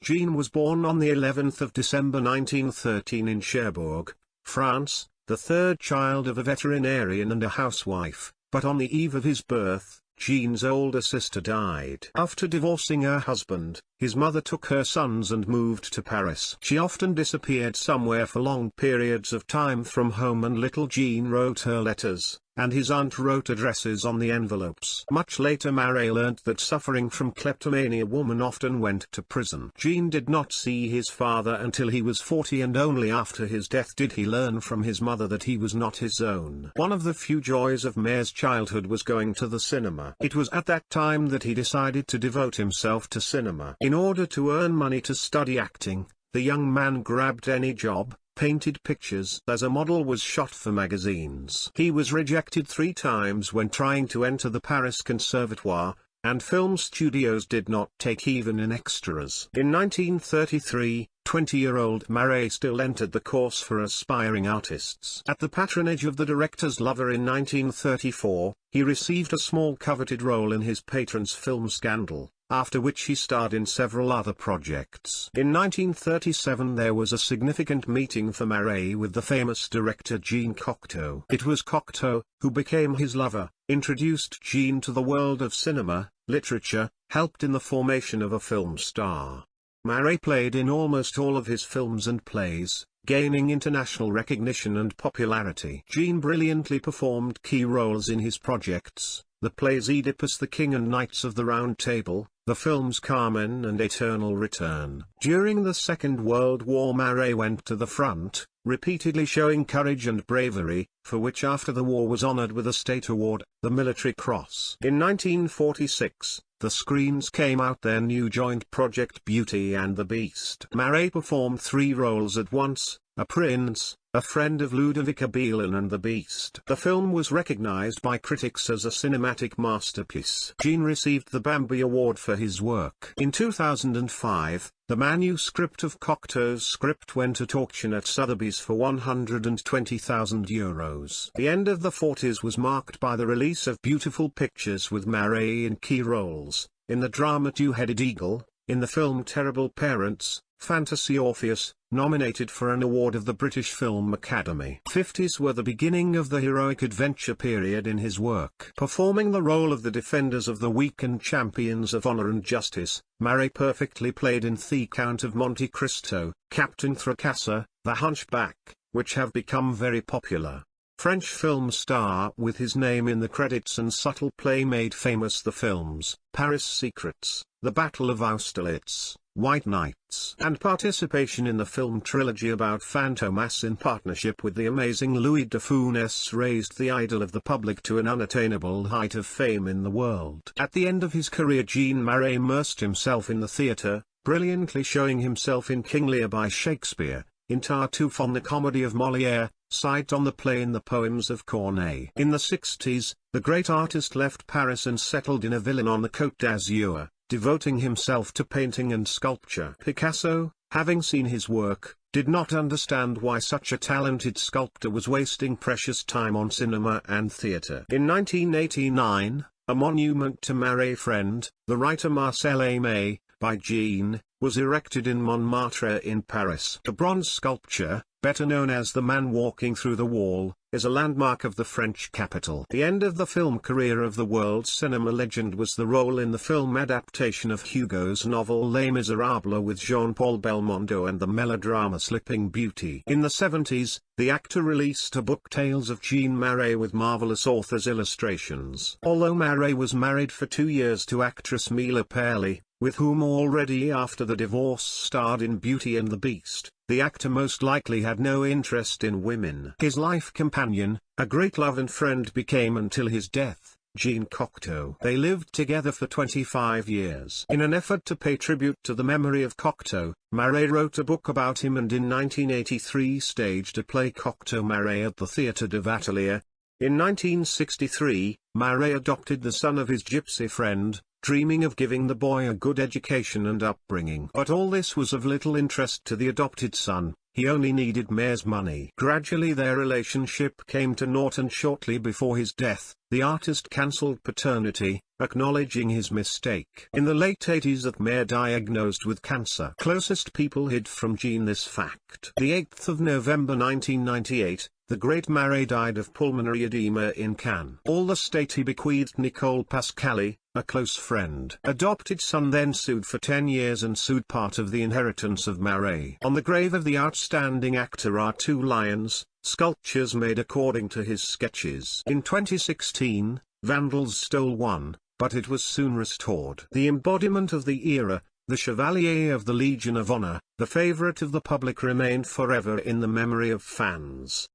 Jean was born on the 11th of December 1913 in Cherbourg, France, the third child of a veterinarian and a housewife, but on the eve of his birth, Jean's older sister died. After divorcing her husband, his mother took her sons and moved to Paris. She often disappeared somewhere for long periods of time from home, and little Jean wrote her letters, and his aunt wrote addresses on the envelopes. Much later Marais learnt that suffering from kleptomania woman often went to prison. Jean did not see his father until he was 40, and only after his death did he learn from his mother that he was not his own. One of the few joys of Marais' childhood was going to the cinema. It was at that time that he decided to devote himself to cinema. In order to earn money to study acting, the young man grabbed any job, painted pictures as a model, was shot for magazines. He was rejected 3 times when trying to enter the Paris Conservatoire, and film studios did not take even in extras. In 1933, 20-year-old Marais still entered the course for aspiring artists. At the patronage of the director's lover in 1934, he received a small coveted role in his patron's film Scandal, after which he starred in several other projects. In 1937 there was a significant meeting for Marais with the famous director Jean Cocteau. It was Cocteau, who became his lover, introduced Jean to the world of cinema, literature, helped in the formation of a film star. Marais played in almost all of his films and plays, gaining international recognition and popularity. Jean brilliantly performed key roles in his projects, the plays Oedipus the King and Knights of the Round Table, the films Carmen and Eternal Return. During the Second World War Marais went to the front, repeatedly showing courage and bravery, for which after the war was honored with a state award, the Military Cross. In 1946, the screens came out their new joint project Beauty and the Beast. Marais performed 3 roles at once, a prince, a friend of Ludovica Beelen, and the Beast. The film was recognized by critics as a cinematic masterpiece. Jean received the Bambi Award for his work. In 2005, the manuscript of Cocteau's script went at auction at Sotheby's for €120,000. The end of the 40s was marked by the release of beautiful pictures with Marais in key roles, in the drama Two-Headed Eagle, in the film Terrible Parents, Fantasy Orpheus, nominated for an award of the British Film Academy. 50s were the beginning of the heroic adventure period in his work. Performing the role of the defenders of the weak and champions of honor and justice, Marais perfectly played in The Count of Monte Cristo, Captain Fracassa, The Hunchback, which have become very popular. French film star with his name in the credits and subtle play made famous the films Paris Secrets, The Battle of Austerlitz, White Nights, and participation in the film trilogy about Fantomas in partnership with the amazing Louis de Funès raised the idol of the public to an unattainable height of fame in the world. At the end of his career Jean Marais immersed himself in the theatre, brilliantly showing himself in King Lear by Shakespeare, in Tartuffe on the comedy of Molière, Sight on the play in the poems of Corneille. In the 60s, the great artist left Paris and settled in a villa on the Côte d'Azur, devoting himself to painting and sculpture. Picasso, having seen his work, did not understand why such a talented sculptor was wasting precious time on cinema and theatre. In 1989, a monument to Marais' friend, the writer Marcel Aimé, by Jean, was erected in Montmartre in Paris. The bronze sculpture, better known as the Man Walking Through the Wall, is a landmark of the French capital. The end of the film career of the world cinema legend was the role in the film adaptation of Hugo's novel Les Miserables with Jean-Paul Belmondo and the melodrama Sleeping Beauty. In the 70s, the actor released a book Tales of Jean Marais with marvelous author's illustrations. Although Marais was married for 2 years to actress Mila Perli, with whom already after the divorce starred in Beauty and the Beast, the actor most likely had no interest in women. His life companion, a great love and friend became until his death, Jean Cocteau. They lived together for 25 years. In an effort to pay tribute to the memory of Cocteau, Marais wrote a book about him and in 1983 staged a play Cocteau Marais at the Théâtre de Vatelier. In 1963, Marais adopted the son of his gypsy friend, dreaming of giving the boy a good education and upbringing. But all this was of little interest to the adopted son. he only needed Maire's money. Gradually their relationship came to naught, and shortly before his death, the artist cancelled paternity, acknowledging his mistake. In the late 80s that Marais diagnosed with cancer. Closest people hid from Jean this fact. The 8th of November 1998, the great Marais died of pulmonary edema in Cannes. All the state he bequeathed Nicole Pascali, a close friend. Adopted son then sued for 10 years and sued part of the inheritance of Marais. On the grave of the outstanding actor are 2 lions, sculptures made according to his sketches. In 2016, vandals stole one, but it was soon restored. The embodiment of the era, the Chevalier of the Legion of Honor, the favorite of the public, remained forever in the memory of fans.